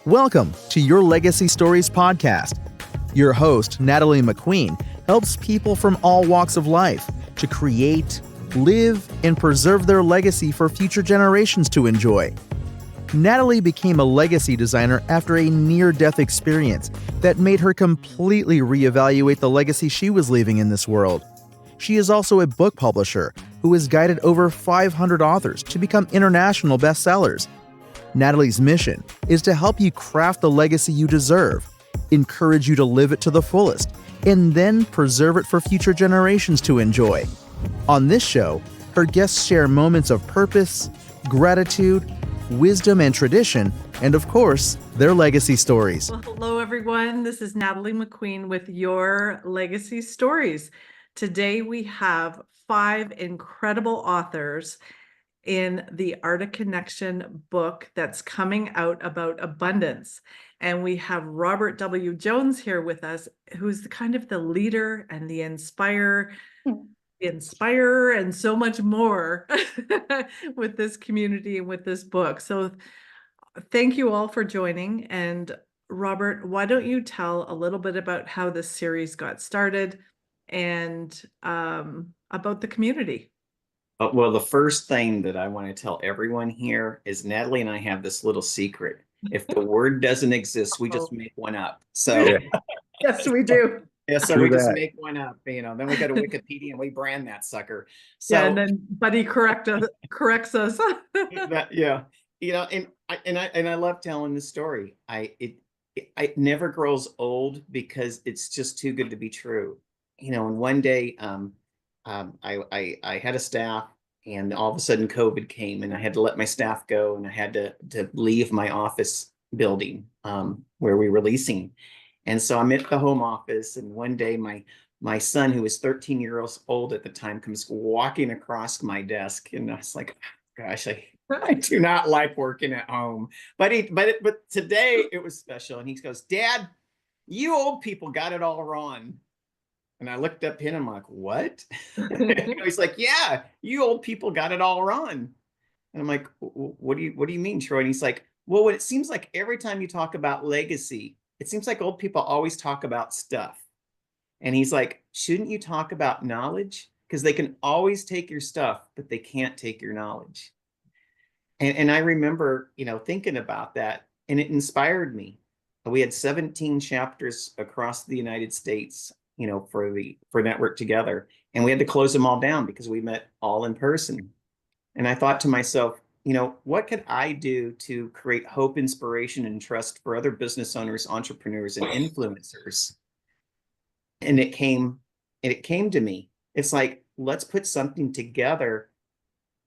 Welcome to Your Legacy Stories podcast. Your host, Natalie McQueen, helps people from all walks of life to create, live, and preserve their legacy for future generations to enjoy. Natalie became a legacy designer after a near-death experience that made her completely reevaluate the legacy she was leaving in this world. She is also a book publisher who has guided over 500 authors to become international bestsellers. Natalie's mission is to help you craft the legacy you deserve, encourage you to live it to the fullest, and then preserve it for future generations to enjoy. On this show, her guests share moments of purpose, gratitude, wisdom, and tradition, and of course, their legacy stories. Well, hello, everyone. This is Natalie McQueen with Your Legacy Stories. Today, we have 5 incredible authors in the Art of Connection book that's coming out about abundance. And we have Robert W. Jones here with us, who's kind of the leader and the inspirer and so much more with this community and with this book. So thank you all for joining. And Robert, why don't you tell a little bit about how this series got started and about the community? Well, the first thing that I want to tell everyone here is Natalie and I have this little secret. If the word doesn't exist, we just make one up. So yes, we do. Yeah, so we just make one up, then we go to Wikipedia and we brand that sucker. So yeah, and then Buddy corrects us. And I love telling the story. It never grows old because it's just too good to be true. And one day I had a staff, and all of a sudden COVID came, and I had to let my staff go, and I had to leave my office building where we were leasing. And so I'm at the home office, and one day my son, who was 13 years old at the time, comes walking across my desk, and I was like, gosh, I do not like working at home. But today it was special, and he goes, "Dad, you old people got it all wrong." And I looked up him and I'm like, "What?" He's like, "Yeah, you old people got it all wrong." And I'm like, what do you mean, Troy?" And he's like, "Well, it seems like every time you talk about legacy, it seems like old people always talk about stuff." And he's like, "Shouldn't you talk about knowledge? Because they can always take your stuff, but they can't take your knowledge." And I remember, thinking about that, and it inspired me. We had 17 chapters across the United States, for Network Together. And we had to close them all down because we met all in person. And I thought to myself, what could I do to create hope, inspiration, and trust for other business owners, entrepreneurs, and influencers? And it came to me. It's like, let's put something together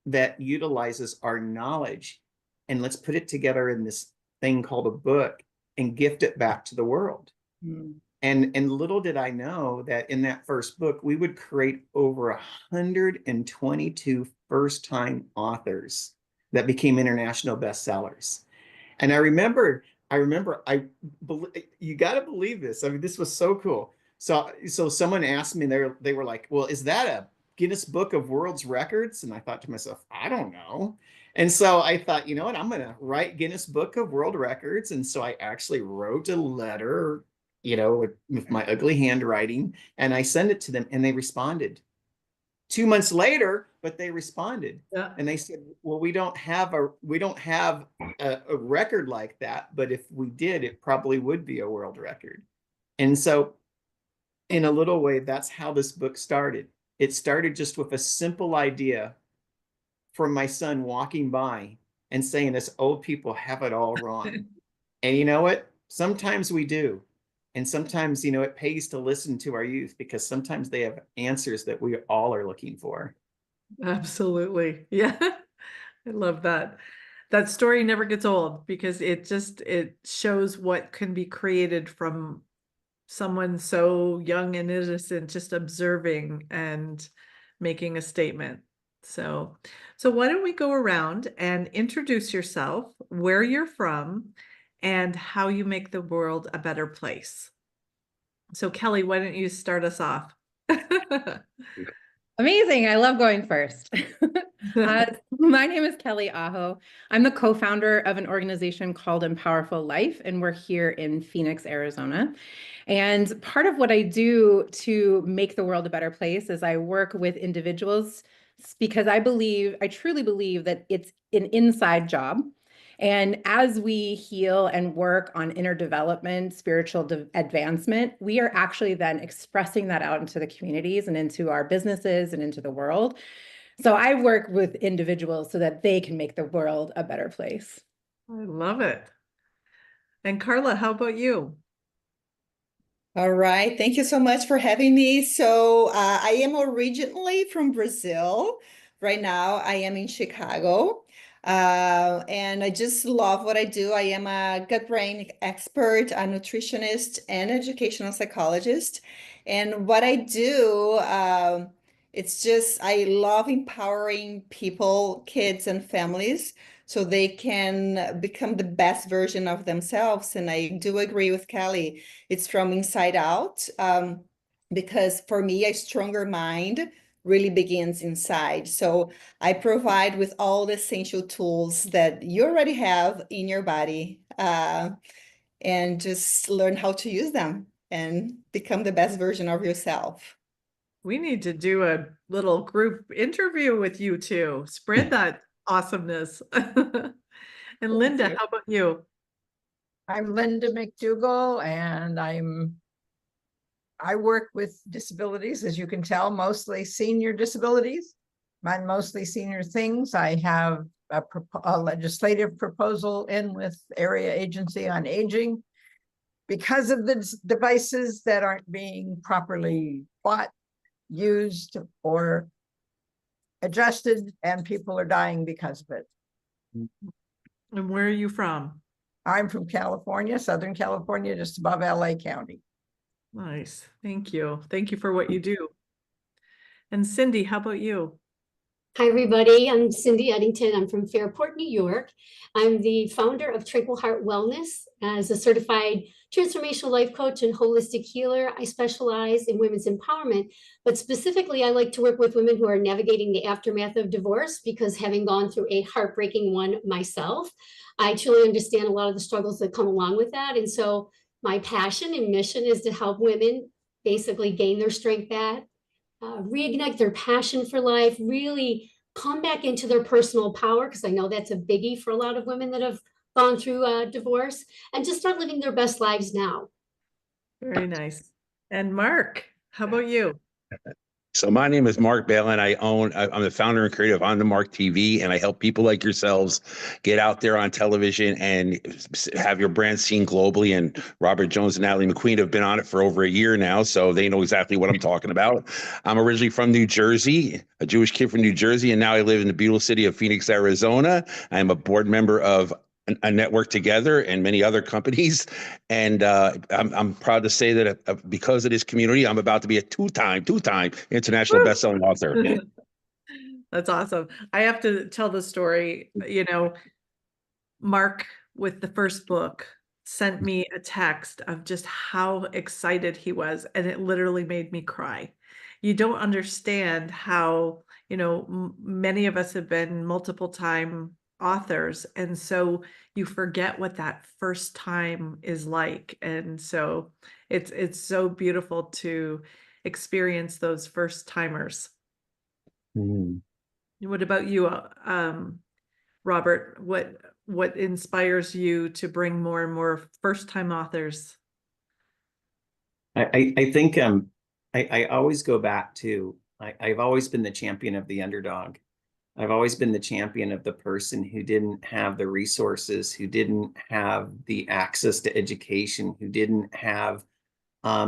that utilizes our knowledge, and let's put it together in this thing called a book and gift it back to the world. Mm. And little did I know that in that first book, we would create over 122 first-time authors that became international bestsellers. And I remember, you got to believe this. I mean, this was so cool. So someone asked me, they were like, "Well, is that a Guinness Book of World Records?" And I thought to myself, I don't know. And so I thought, you know what, I'm going to write Guinness Book of World Records. And so I actually wrote a letter, with my ugly handwriting, and I sent it to them, and they responded 2 months later, but they responded. Yeah. And they said, "Well, we don't have a record like that, but if we did, it probably would be a world record." And so in a little way, that's how this book started. It started just with a simple idea from my son walking by and saying, "Us old people have it all wrong." And you know what? Sometimes we do. And sometimes, it pays to listen to our youth, because sometimes they have answers that we all are looking for. Absolutely. Yeah. I love that. That story never gets old, because it shows what can be created from someone so young and innocent, just observing and making a statement. So why don't we go around and introduce yourself, where you're from, and how you make the world a better place. So Kelly, why don't you start us off? Amazing. I love going first. My name is Kelly Aho. I'm the co-founder of an organization called Empowerful Life, and we're here in Phoenix, Arizona. And part of what I do to make the world a better place is I work with individuals because I truly believe that it's an inside job. And as we heal and work on inner development, spiritual advancement, we are actually then expressing that out into the communities and into our businesses and into the world. So I work with individuals so that they can make the world a better place. I love it. And Karla, how about you? All right, thank you so much for having me. So I am originally from Brazil. Right now, I am in Chicago. And I just love what I do. I am a gut brain expert, a nutritionist, and educational psychologist. And what I do, it's just, I love empowering people, kids, and families so they can become the best version of themselves. And I do agree with Kelly. It's from inside out. Because for me, a stronger mind really begins inside. So I provide with all the essential tools that you already have in your body, and just learn how to use them and become the best version of yourself. We need to do a little group interview with you two. Spread that awesomeness. And Linda, how about you? I'm Linda MacDougall, and I work with disabilities, as you can tell, mostly senior disabilities, and mostly senior things. I have a legislative proposal in with Area Agency on Aging because of the devices that aren't being properly bought, used, or adjusted, and people are dying because of it. And where are you from? I'm from California, Southern California, just above LA County. Nice. Thank you. Thank you for what you do. And Cindy, how about you? Hi, everybody. I'm Cindy Edington. I'm from Fairport, New York. I'm the founder of Tranquil Heart Wellness. As a certified transformational life coach and holistic healer, I specialize in women's empowerment, but specifically, I like to work with women who are navigating the aftermath of divorce, because having gone through a heartbreaking one myself, I truly understand a lot of the struggles that come along with that. And so my passion and mission is to help women basically gain their strength back, reignite their passion for life, really come back into their personal power, because I know that's a biggie for a lot of women that have gone through divorce, and just start living their best lives now. Very nice. And Mark, how about you? So my name is Marc Beilin. I'm the founder and creator of On the Mark TV, and I help people like yourselves get out there on television and have your brand seen globally. And Robert Jones and Natalie McQueen have been on it for over a year now, so they know exactly what I'm talking about. I'm originally from New Jersey, a Jewish kid from New Jersey, and now I live in the beautiful city of Phoenix, Arizona. I'm a board member of a network together and many other companies. And I'm proud to say that because of this community, I'm about to be a two-time international bestselling author. That's awesome. I have to tell the story. Mark, with the first book, sent me a text of just how excited he was, and it literally made me cry. You don't understand how, many of us have been multiple time authors, and so you forget what that first time is like. And so it's so beautiful to experience those first timers. What about you, Robert? What inspires you to bring more and more first time authors? I think I always go back to I've always been the champion of the underdog. I've always been the champion of the person who didn't have the resources, who didn't have the access to education, who didn't have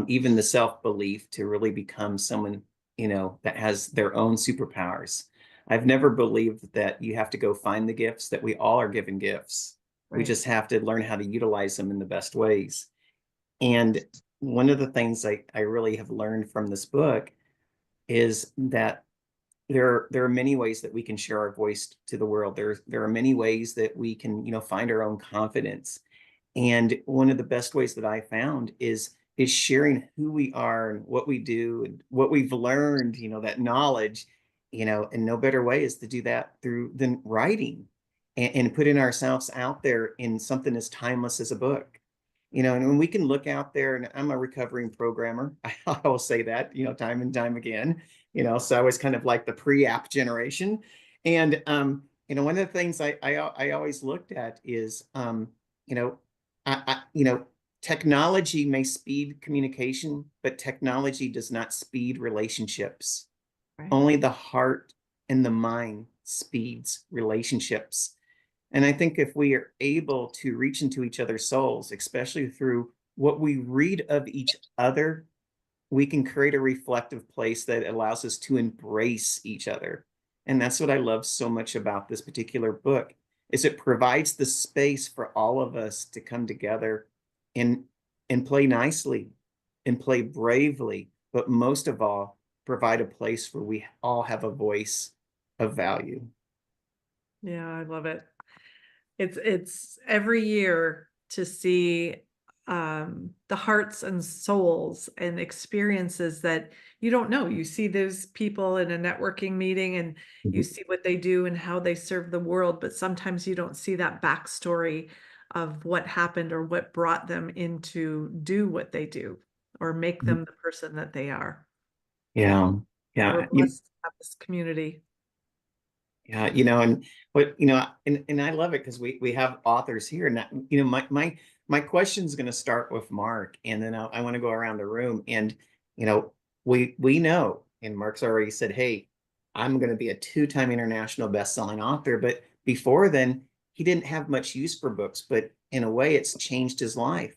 even the self-belief to really become someone, that has their own superpowers. I've never believed that you have to go find the gifts, that we all are given gifts. Right. We just have to learn how to utilize them in the best ways. And one of the things I really have learned from this book is that there are many ways that we can share our voice to the world. There are many ways that we can, find our own confidence. And one of the best ways that I found is is sharing who we are and what we do and what we've learned, that knowledge, and no better way is to do that than writing and putting ourselves out there in something as timeless as a book. And when we can look out there, and I'm a recovering programmer, I will say that, time and time again, so I was kind of like the pre-app generation. And, one of the things I always looked at is, technology may speed communication, but technology does not speed relationships. Right. Only the heart and the mind speeds relationships. And I think if we are able to reach into each other's souls, especially through what we read of each other, we can create a reflective place that allows us to embrace each other. And that's what I love so much about this particular book, is it provides the space for all of us to come together and play nicely and play bravely, but most of all, provide a place where we all have a voice of value. Yeah, I love it. It's every year to see the hearts and souls and experiences that you don't know. You see those people in a networking meeting and you see what they do and how they serve the world, but sometimes you don't see that backstory of what happened or what brought them into do what they do or make them the person that they are. Yeah. Yeah. We're blessed to have this community. Yeah, and I love it because we have authors here, and that, my question is going to start with Marc, and then I want to go around the room, and we know, and Marc's already said, hey, I'm going to be a 2-time international best-selling author, but before then he didn't have much use for books, but in a way it's changed his life.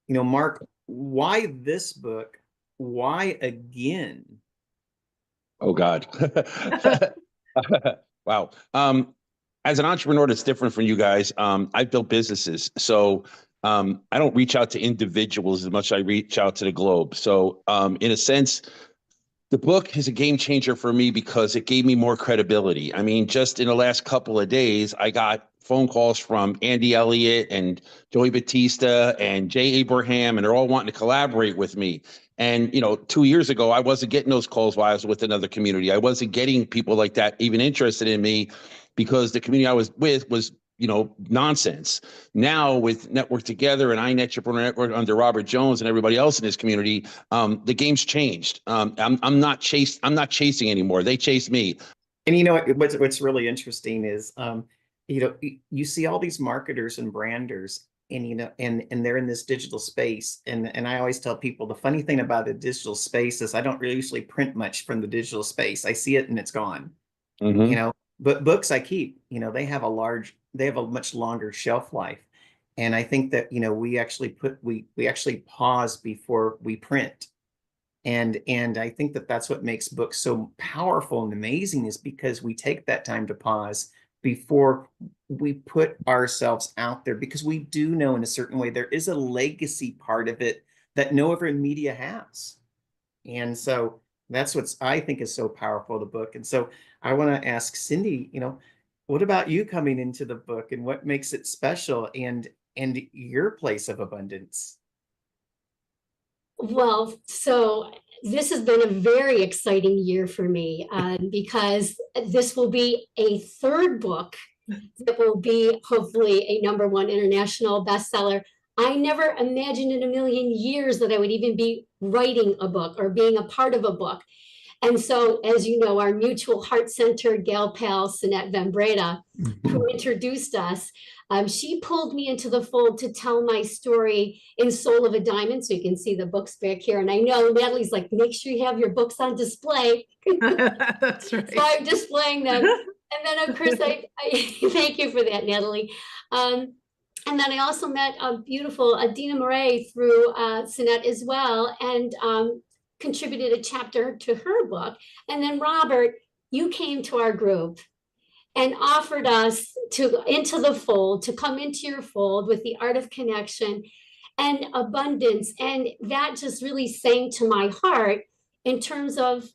Marc, why this book? Why again? Oh God. Wow. As an entrepreneur that's different from you guys, I've built businesses. So I don't reach out to individuals as much as I reach out to the globe. So in a sense, the book is a game changer for me because it gave me more credibility. I mean, just in the last couple of days, I got phone calls from Andy Elliott and Joey Batista and Jay Abraham, and they're all wanting to collaborate with me. And, 2 years ago, I wasn't getting those calls while I was with another community. I wasn't getting people like that even interested in me because the community I was with was, nonsense. Now with Network Together and iNetrepreneur Network under Robert Jones and everybody else in this community, the game's changed. I'm not chasing anymore. They chase me. And what's really interesting is, you see all these marketers and branders, and and they're in this digital space, and I always tell people the funny thing about the digital space is I don't really usually print much from the digital space. I see it and it's gone. But books I keep. They have a much longer shelf life, and I think that we actually pause before we print. And I think that that's what makes books so powerful and amazing, is because we take that time to pause before we put ourselves out there, because we do know in a certain way there is a legacy part of it that no other media has. And so that's what I think is so powerful, the book. And so I want to ask Cindy, what about you coming into the book and what makes it special and your place of abundance? Well, so this has been a very exciting year for me because this will be a third book that will be hopefully a #1 international bestseller. I never imagined in a million years that I would even be writing a book or being a part of a book. And so, as you know, our mutual heart center gal pal, Sinette Van Breda, who introduced us, she pulled me into the fold to tell my story in Soul of a Diamond. So you can see the books back here. And I know Natalie's like, make sure you have your books on display. That's right. So I'm displaying them. And then, of course, I thank you for that, Natalie. And then I also met a beautiful Adina Murray through Sinette as well, and contributed a chapter to her book. And then Robert, you came to our group and offered us into the fold, to come into your fold with the art of connection and abundance. And that just really sang to my heart in terms of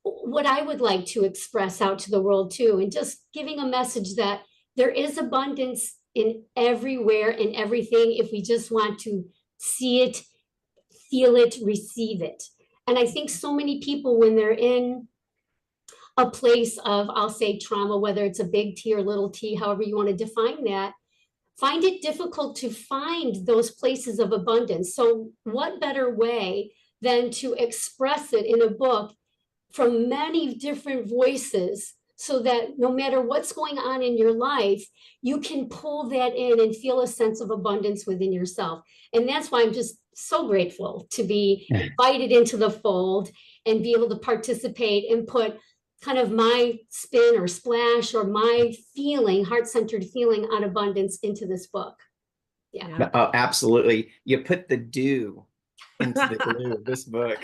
what I would like to express out to the world too, and just giving a message that there is abundance in everywhere and everything if we just want to see it, feel it, receive it. And I think so many people, when they're in a place of, I'll say, trauma, whether it's a big T or little t, however you want to define that, find it difficult to find those places of abundance. So what better way than to express it in a book from many different voices, so that no matter what's going on in your life, you can pull that in and feel a sense of abundance within yourself. And that's why I'm just so grateful to be invited into the fold and be able to participate and put kind of my spin or splash or my feeling, heart-centered feeling on abundance into this book. Yeah. Oh, absolutely. You put the do into the glue of this book.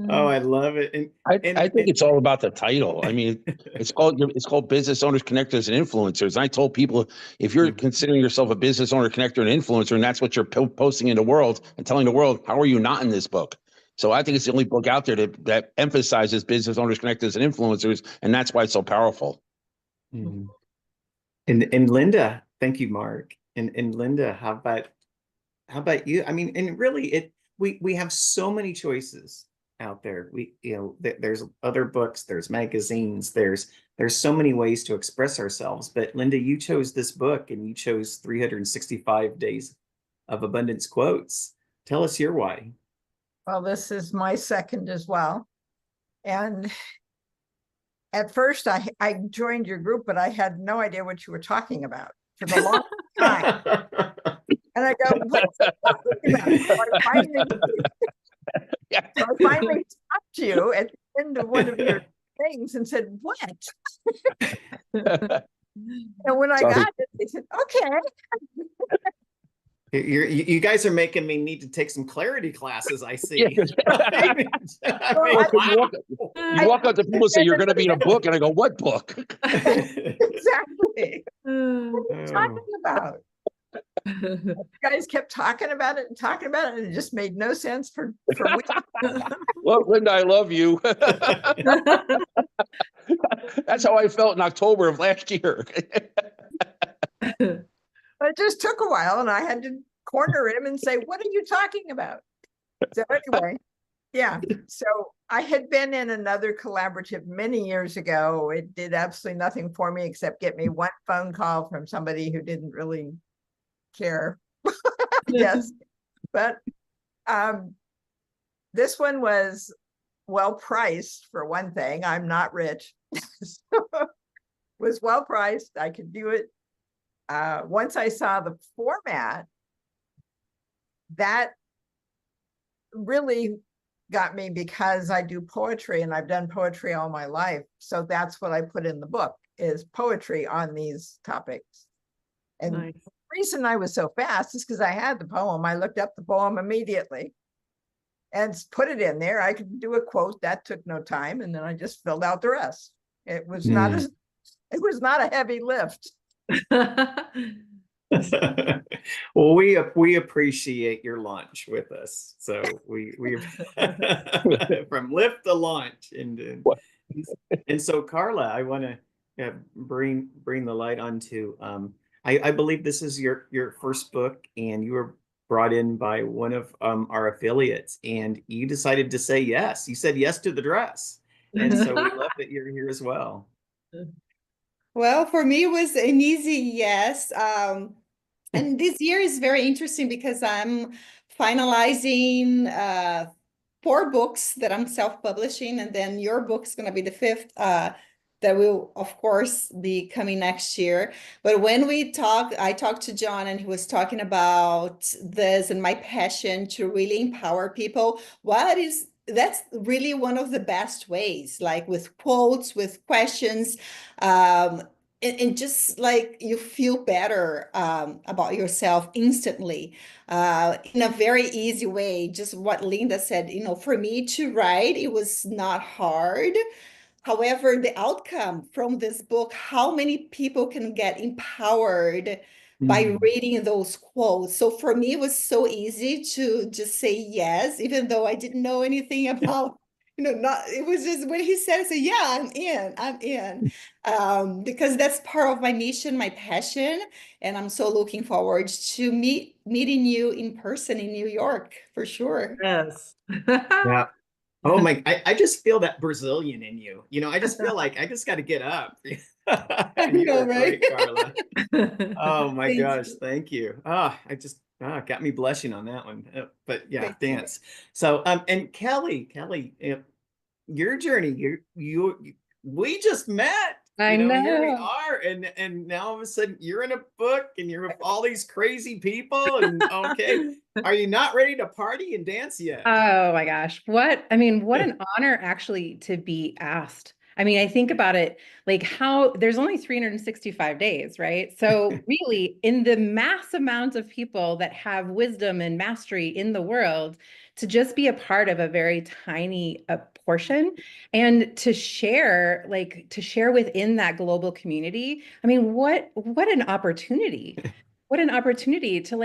Oh, I love it. I think it's all about the title. I mean, it's called Business Owners, Connectors, and Influencers. And I told people, if you're considering yourself a business owner, connector, and influencer, and that's what you're posting in the world and telling the world, how are you not in this book? So I think it's the only book out there that emphasizes business owners, connectors, and influencers, and that's why it's so powerful. Mm. And Linda, thank you, Marc. And Linda, how about you? I mean, and really, we have so many choices out there. There's other books, there's magazines, there's so many ways to express ourselves. But Linda, you chose this book, and you chose 365 Days of Abundance quotes. Tell us your why. Well, this is my second as well. And at first I joined your group, but I had no idea what you were talking about for the long time. And I go, what's he talking about? So I finally talked to you at the end of one of your things and said, what? And when I got it, they said, okay. You guys are making me need to take some clarity classes, I see. You walk up to people and say, you're going to be in a book. And I go, what book? Exactly. What are you talking about? You guys kept talking about it, and it just made no sense for weeks. Well, Linda, I love you. That's how I felt in October of last year. It just took a while, and I had to corner him and say, what are you talking about? So anyway, yeah. So I had been in another collaborative many years ago. It did absolutely nothing for me except get me one phone call from somebody who didn't really care. Yes. But this one was well priced, for one thing. I'm not rich. So was well priced. I could do it. Once I saw the format, that really got me, because I do poetry and I've done poetry all my life. So that's what I put in the book, is poetry on these topics. And Nice. the reason I was so fast is because I had the poem. I looked up the poem immediately and put it in there. I could do a quote. That took no time. And then I just filled out the rest. It was not a heavy lift. Well, we appreciate your launch with us. So we from lift to launch, and so Karla, I want to bring the light onto. I believe this is your first book, and you were brought in by one of our affiliates, and you decided to say yes. You said yes to the dress, and so we love that you're here as well. Well, for me, it was an easy yes. And this year is very interesting because I'm finalizing 4 books that I'm self-publishing, and then your book's going to be the 5th that will, of course, be coming next year. But when I talked to John, and he was talking about this and my passion to really empower people. That's really one of the best ways, like with quotes, with questions, and just like you feel better about yourself instantly in a very easy way. Just what Linda said, for me to write, it was not hard. However, the outcome from this book, how many people can get empowered by reading those quotes. So for me, it was so easy to just say yes, even though I didn't know anything about not, it was just when he said, I said, yeah, I'm in. Because that's part of my mission, my passion. And I'm so looking forward to meeting you in person in New York for sure. Yes. Yeah. Oh my, I just feel that Brazilian in you. I just feel like I just got to get up. I You know, are right? great, Karla. Oh my Thank gosh, you. thank you. I just got me blushing on that one. But yeah, Thank you. dance. So and Kelly, your journey, we just met. I Here we know. are, and now all of a sudden you're in a book and you're with all these crazy people. And okay, are you not ready to party and dance yet? Oh my gosh. What an honor actually to be asked. I mean, I think about it like how there's only 365 days, right? So really, in the mass amount of people that have wisdom and mastery in the world, to just be a part of a very tiny portion and to share within that global community. I mean, what an opportunity. What an opportunity to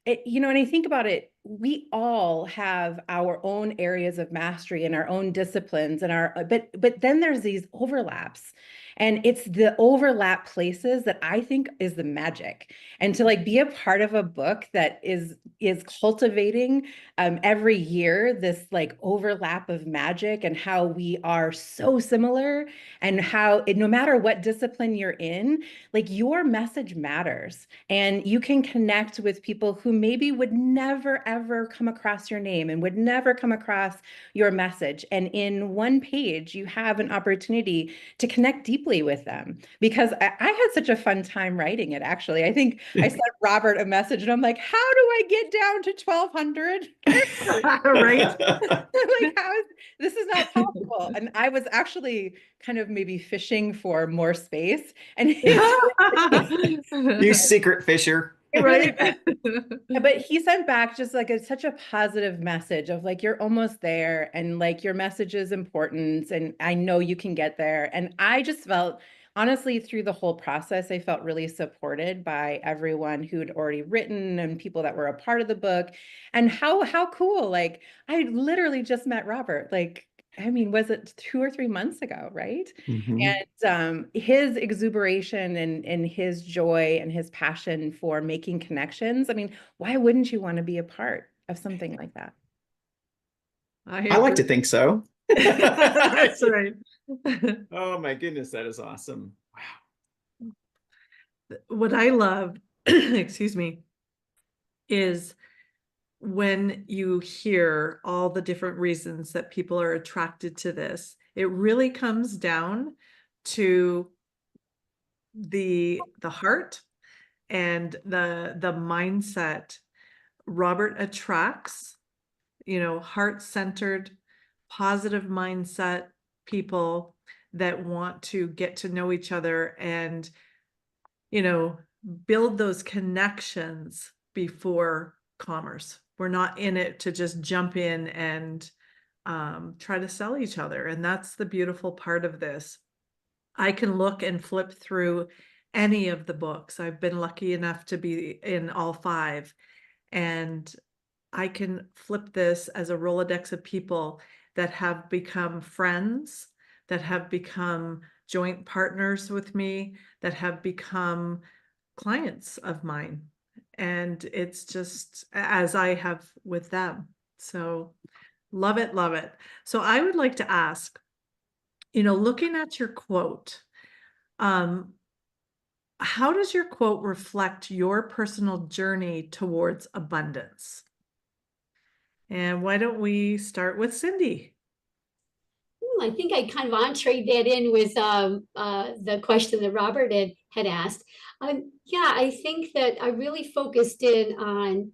and I think about it, we all have our own areas of mastery and our own disciplines but then there's these overlaps. And it's the overlap places that I think is the magic. And to be a part of a book that is cultivating every year this overlap of magic and how we are so similar and how no matter what discipline you're in, your message matters and you can connect with people who maybe would never ever come across your name and would never come across your message. And in one page, you have an opportunity to connect deeply with them. Because I had such a fun time writing it, actually. I think I sent Robert a message and I'm like, how do I get down to 1,200? Right. This is not possible. And I was actually kind of maybe fishing for more space. And You secret fisher. Right. But he sent back just such a positive message of you're almost there and your message is important and I know you can get there. And I just felt honestly through the whole process, I felt really supported by everyone who'd already written and people that were a part of the book. And how cool. I literally just met Robert. Was it 2 or 3 months ago, right? Mhm. And his exuberation and his joy and his passion for making connections. I mean, why wouldn't you want to be a part of something like that? I like to think so. That's right. Oh my goodness, that is awesome. Wow. What I love, excuse me, is when you hear all the different reasons that people are attracted to this, it really comes down to the heart and the mindset. Robert attracts, heart-centered, positive mindset people that want to get to know each other and, build those connections before commerce. We're not in it to just jump in and try to sell each other. And that's the beautiful part of this. I can look and flip through any of the books. I've been lucky enough to be in all 5. And I can flip this as a Rolodex of people that have become friends, that have become joint partners with me, that have become clients of mine. And it's just as I have with them. So love it, love it. So I would like to ask, looking at your quote, how does your quote reflect your personal journey towards abundance? And why don't we start with Cindy? I think I kind of entreed that in with the question that Robert had asked. Yeah, I think that I really focused in on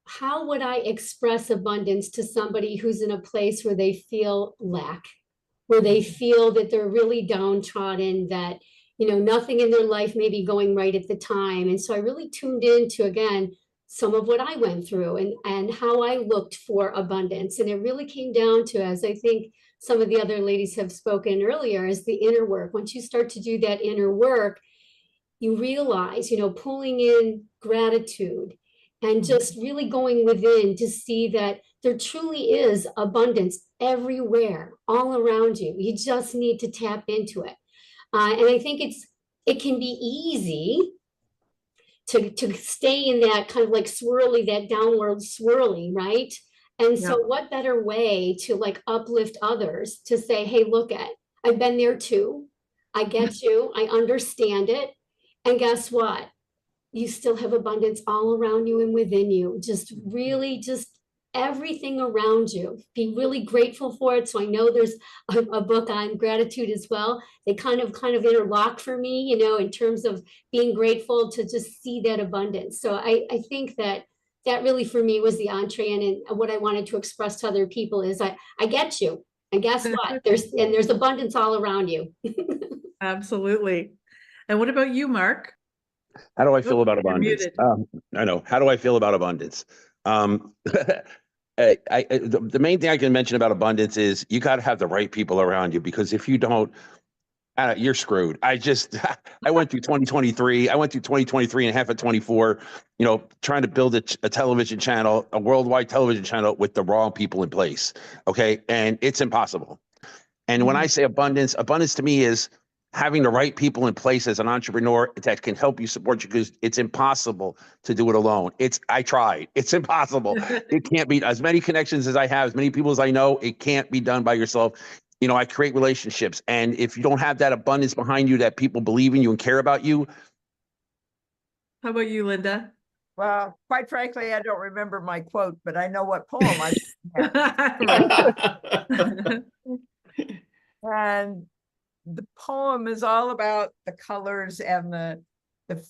how would I express abundance to somebody who's in a place where they feel lack, where they feel that they're really downtrodden, that nothing in their life may be going right at the time. And so I really tuned into, again, some of what I went through and how I looked for abundance. And it really came down to, as I think some of the other ladies have spoken earlier, is the inner work. Once you start to do that inner work, you realize, pulling in gratitude and just really going within to see that there truly is abundance everywhere, all around you. You just need to tap into it. And I think it can be easy to stay in that kind of like swirly, that downward swirling, right? And so what better way to like uplift others to say, hey, look I've been there too. I get you. I understand it. And guess what? You still have abundance all around you and within you. Just really just everything around you. Be really grateful for it. So I know there's a book on gratitude as well. They kind of interlock for me, you know, in terms of being grateful to just see that abundance. So I think that really for me was the entree, and what I wanted to express to other people is I get you. And guess what? There's abundance all around you. Absolutely. And what about you, Marc? How do I feel about You're abundance? muted. I know. How do I feel about abundance? The main thing I can mention about abundance is you got to have the right people around you, because if you don't, you're screwed. I went through 2023. I went through 2023 and half of 24, you know, trying to build a television channel, a worldwide television channel with the wrong people in place. Okay. And it's impossible. And when I say abundance to me is having the right people in place as an entrepreneur that can help you, support you, because it's impossible to do it alone. I tried. It's impossible. It can't be. As many connections as I have, as many people as I know, it can't be done by yourself. You know, I create relationships. And if you don't have that abundance behind you, that people believe in you and care about you. How about you, Linda? Well, quite frankly, I don't remember my quote, but I know what poem I and the poem is all about the colors and the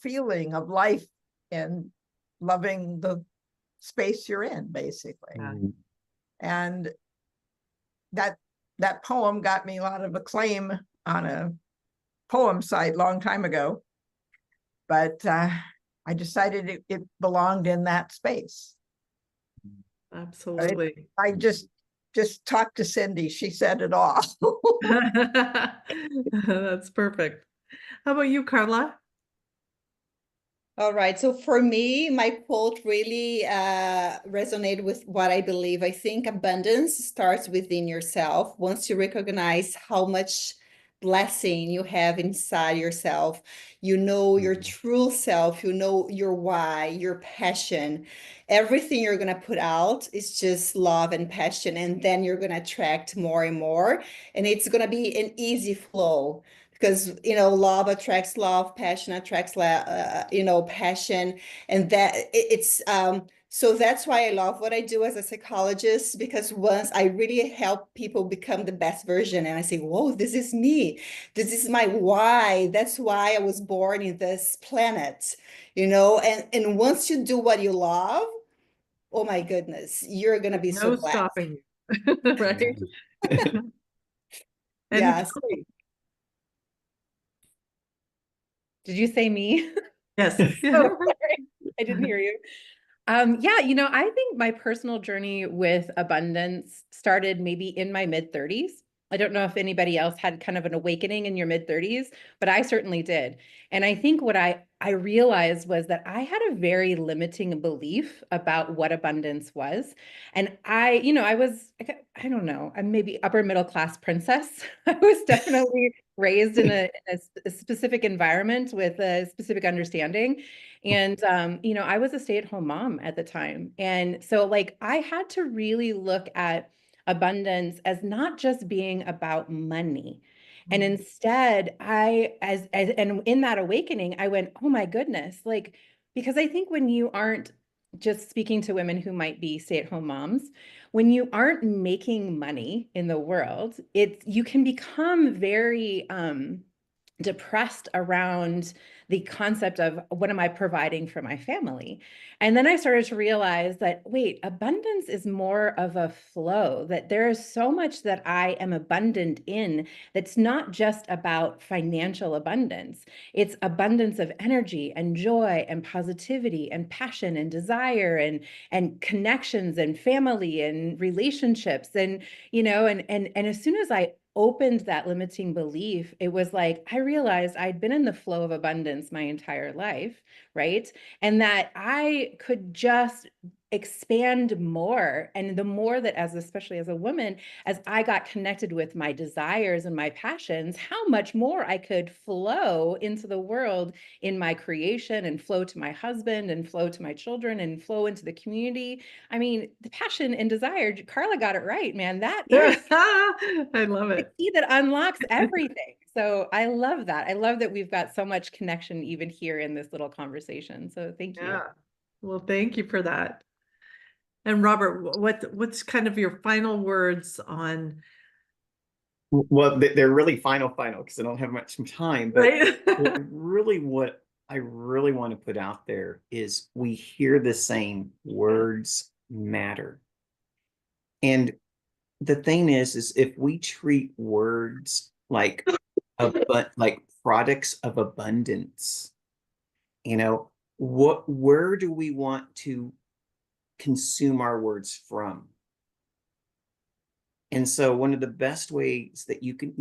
feeling of life and loving the space you're in, basically. And that poem got me a lot of acclaim on a poem site long time ago, but I decided it belonged in that space. Absolutely. I just talked to Cindy. She said it all. That's perfect. How about you, Karla? All right. So for me, my quote really resonated with what I believe. I think abundance starts within yourself. Once you recognize how much blessing you have inside yourself, you know your true self, you know your why, your passion, everything you're going to put out is just love and passion. And then you're going to attract more and more. And it's going to be an easy flow. Because, you know, love attracts love, passion attracts, you know, passion. And that it's, so that's why I love what I do as a psychologist, because once I really help people become the best version and I say, whoa, this is me. This is my why. That's why I was born in this planet, you know, and once you do what you love, oh my goodness, you're going to be so No blessed. stopping you, right? And Yes. Kelly. Did you say me? Yes. Oh, sorry. I didn't hear you. Yeah, you know, I think my personal journey with abundance started maybe in my mid-30s. I don't know if anybody else had kind of an awakening in your mid-30s, but I certainly did. And I think what I realized was that I had a very limiting belief about what abundance was. And I don't know, I'm maybe upper middle class princess. I was definitely raised in a specific environment with a specific understanding. And, you know, I was a stay-at-home mom at the time. And so like, I had to really look at abundance as not just being about money. And instead, and in that awakening, I went, oh my goodness, like, because I think when you aren't, just speaking to women who might be stay-at-home moms, when you aren't making money in the world, you can become very depressed around the concept of what am I providing for my family? And then I started to realize that, wait, abundance is more of a flow, that there is so much that I am abundant in that's not just about financial abundance. It's abundance of energy and joy and positivity and passion and desire and connections and family and relationships. And, you know, and as soon as I opened that limiting belief, it was like, I realized I'd been in the flow of abundance my entire life, right? And that I could just expand more. And the more that, especially as a woman, as I got connected with my desires and my passions, how much more I could flow into the world in my creation, and flow to my husband, and flow to my children, and flow into the community. I mean, the passion and desire, Karla got it right, man. That is I love the it. key that unlocks everything. So I love that. I love that we've got so much connection even here in this little conversation. So thank you. Yeah. Well, thank you for that. And Robert, what's kind of your final words on? Well, they're really final because I don't have much time, but Right? what I really want to put out there is we hear the saying, words matter. And the thing is if we treat words like products of abundance, where do we want to consume our words from? And so one of the best ways that you can,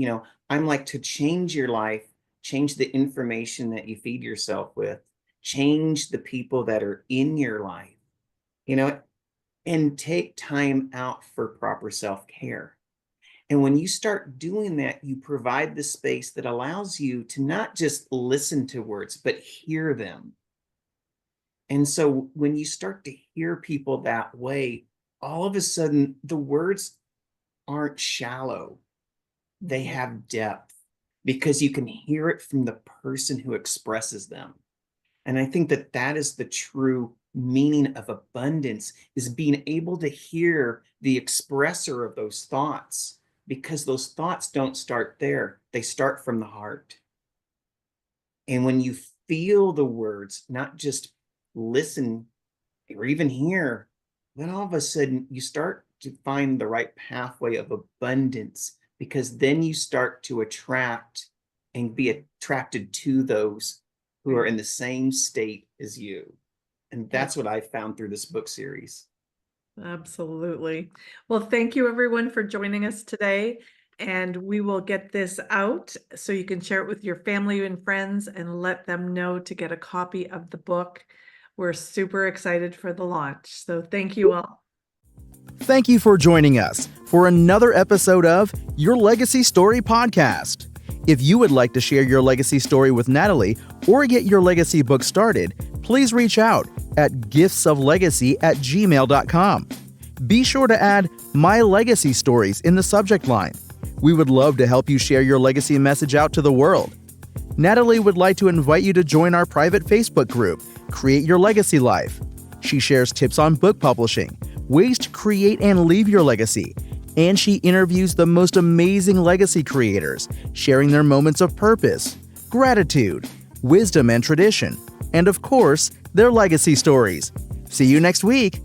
I'm like, to change your life, change the information that you feed yourself with, change the people that are in your life, and take time out for proper self-care. And when you start doing that, you provide the space that allows you to not just listen to words, but hear them. And so when you start to hear people that way, all of a sudden the words aren't shallow. They have depth because you can hear it from the person who expresses them. And I think that is the true meaning of abundance, is being able to hear the expresser of those thoughts, because those thoughts don't start there. They start from the heart. And when you feel the words, not just listen or even hear, then all of a sudden you start to find the right pathway of abundance, because then you start to attract and be attracted to those who are in the same state as you. And that's what I found through this book series. Absolutely. Well, thank you everyone for joining us today. And we will get this out so you can share it with your family and friends and let them know to get a copy of the book. We're super excited for the launch. So thank you all. Thank you for joining us for another episode of Your Legacy Story Podcast. If you would like to share your legacy story with Natalie or get your legacy book started, please reach out at giftsoflegacy@gmail.com. Be sure to add My Legacy Stories in the subject line. We would love to help you share your legacy message out to the world. Natalie would like to invite you to join our private Facebook group, Create Your Legacy Life. She shares tips on book publishing, ways to create and leave your legacy, and she interviews the most amazing legacy creators, sharing their moments of purpose, gratitude, wisdom and tradition, and of course, their legacy stories. See you next week.